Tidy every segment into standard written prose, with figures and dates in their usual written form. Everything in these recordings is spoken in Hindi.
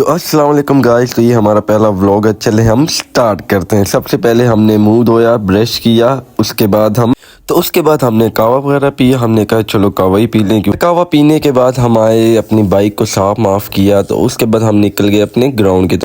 अस्सलाम वालेकुम गाइस। तो ये हमारा पहला व्लॉग है, चले हम स्टार्ट करते हैं। सबसे पहले हमने मुंह धोया, ब्रश किया, उसके बाद हमने कावा वगैरह पिया। हमने कहा चलो कावा ही पी लें। कावा पीने के बाद हम आए, अपनी बाइक को साफ माफ किया। तो उसके बाद हम निकल गए अपने ग्राउंड की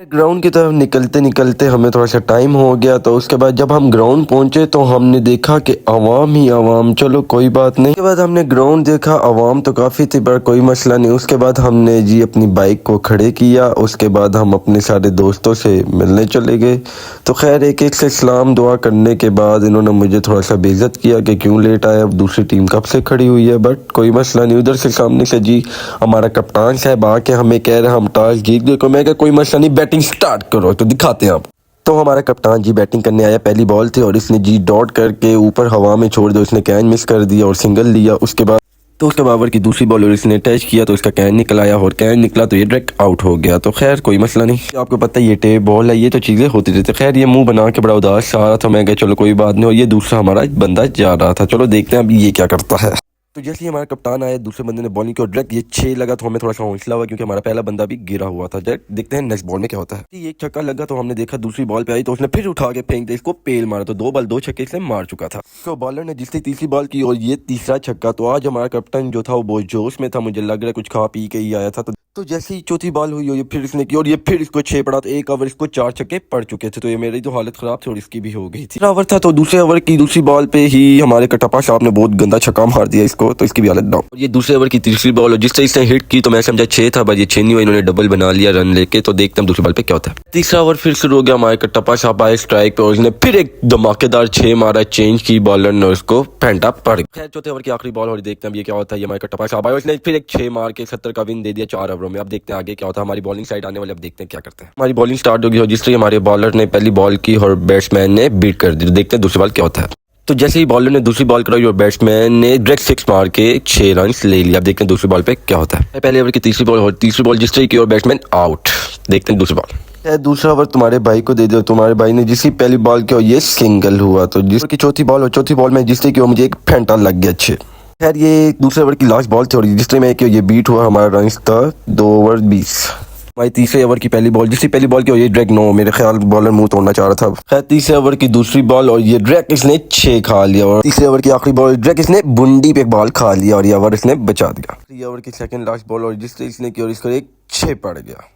तरफ। निकलते निकलते हमें थोड़ा सा टाइम हो गया। तो उसके बाद जब हम ग्राउंड पहुंचे तो हमने देखा कि आवाम ही आवाम। चलो कोई बात नहीं। उसके बाद हमने ग्राउंड देखा, आवाम तो काफ़ी थी पर कोई मसला नहीं। उसके बाद हमने जी अपनी बाइक को खड़े किया। उसके बाद हम अपने सारे दोस्तों से मिलने चले गए। तो खैर एक एक से सलाम दुआ करने के बाद इन्होंने मुझे थोड़ा सा बेइज्जत किया कि क्यों लेट आया, अब दूसरी टीम कब से खड़ी हुई है। बट कोई मसला नहीं। उधर से सामने से जी हमारा कप्तान साहब आके हमें कह रहे हम टॉस जीत गए। मैं क्या कोई मसला नहीं, बैटिंग स्टार्ट करो। तो दिखाते हैं आप। तो हमारा कप्तान जी बैटिंग करने आया। पहली बॉल थी और इसने जी डॉट करके ऊपर हवा में छोड़ दिया। उसने कैन मिस कर दिया और सिंगल लिया। उसके बाद ओवर की दूसरी बॉल और इसने टच किया तो इसका कैन निकल आया और कैन निकला तो ये डायरेक्ट आउट हो गया। तो खैर कोई मसला नहीं। आपको पता है ये टेप बॉल है, ये तो चीज़ें होती रहती। खैर ये मुंह बना के बड़ा उदास आ रहा था। मैं कहा चलो कोई बात नहीं। और ये दूसरा हमारा बंदा जा रहा था। चलो देखते हैं अब ये क्या करता है। तो जैसे ही हमारा कप्तान आया, दूसरे बंदे ने बॉलिंग की और डायरेक्ट ये 6 लगा तो हमें थोड़ा सा हौसला हुआ क्योंकि हमारा पहला बंदा भी गिरा हुआ था। डायरेक्ट देखते हैं नेक्स्ट बॉल में क्या होता है। ये छक्का लगा तो हमने देखा दूसरी बॉल पे आई तो उसने फिर उठा के फेंक दिया, इसको पेल मारा। तो 2 बॉल 2 छक्के से मार चुका था। तो बॉलर ने जिससे तीसरी बॉल की और ये तीसरा छक्का। तो आज हमारा कैप्टन जो था वो बहुत जोश में था। मुझे लग रहा है कुछ खा पी के ही आया था। तो जैसे ही चौथी बॉल हुई और ये फिर इसने की और ये फिर इसको 6 पड़ा। तो एक ओवर इसको 4 छक्के पड़ चुके थे। तो ये मेरी तो हालत खराब थी और इसकी भी हो गई थी। ओवर था तो दूसरे ओवर की दूसरी बॉल पे ही हमारे कटप्पा साहब ने बहुत गंदा छक्का मार दिया इसको। तो इसकी भी हालत डाउन। ये दूसरे ओवर की तीसरी बॉल और जिस तरह इसने हिट की तो मैं समझा 6 था, बस ये 6 नहीं हुआ। इन्होंने डबल बना लिया रन लेके। तो देखते हैं दूसरी बॉल पे क्या होता है। तीसरा ओवर फिर शुरू हो गया। हमारे कटप्पा साहब आए स्ट्राइक पे और उसने फिर एक धमाकेदार 6 मारा। चेंज की बॉलर ने उसको फेंटा पड़ गया। खैर चौथे ओवर की आखिरी बॉल और देखते हैं ये क्या होता है। हमारे कटप्पा साहब आए, उसने फिर एक 6 मार के 70 का विन दे दिया 4 ओवरों में। अब देखते हैं आगे क्या होता है। हमारी बॉलिंग साइड आने वाले, अब देखते हैं क्या करते हैं। हमारी बॉलिंग स्टार्ट होगी और जिस तरह हमारे बॉलर ने पहली बॉल की और बैट्समैन ने बीट कर दी। तो देखते हैं दूसरी बॉल क्या होता है। तो जैसे ही बॉलर ने दूसरी बॉल कराई और बैट्समैन ने डायरेक्ट 6 मार के 6 रन ले लिया। अब देखते हैं दूसरी बॉल पे क्या होता है। पहले ओवर की तीसरी बॉल और तीसरी बॉल जिस तरह की और बैट्समैन आउट। देखते हैं दूसरी बॉल। दूसरा ओवर तुम्हारे भाई को दे दो। तुम्हारे भाई ने जिसकी पहली बॉल की और ये सिंगल हुआ। तो जिसकी चौथी बॉल और चौथी बॉल में जिस तरह की मुझे एक फेंटा लग गया अच्छे। खैर ये दूसरे ओवर की लास्ट बॉल थी और जिस तरह में ये बीट हुआ। हमारा रन था 2 ओवर 20। हमारी तीसरे ओवर की पहली बॉल जिसकी पहली बॉल की और ये ड्रैग 9। मेरे ख्याल बॉलर मुंह तोड़ना चाह रहा था। खैर तीसरे ओवर की दूसरी बॉल और ये ड्रैग इसने 6 खा लिया। और तीसरे ओवर की आखिरी बॉल ड्रैग इसने बुंडी पे बॉल खा लिया और ये ओवर इसने बचा दिया। तीसरे ओवर की सेकंड लास्ट बॉल और जिस तरह इसने की और इसको एक 6 पड़ गया।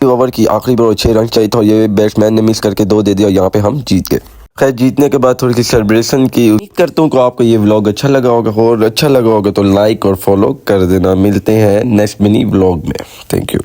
ओवर की आखिरी बॉल 6 रन चाहिए था। ये बैट्समैन ने मिस करके 2 दे दिया और यहाँ पे हम जीत गए। खैर जीतने के बाद थोड़ी सी सेलिब्रेशन की। उम्मीद करता हूँ कि आपको ये व्लॉग अच्छा लगा होगा और अच्छा लगा होगा तो लाइक और फॉलो कर देना। मिलते हैं नेक्स्ट मिनी व्लॉग में। Thank you.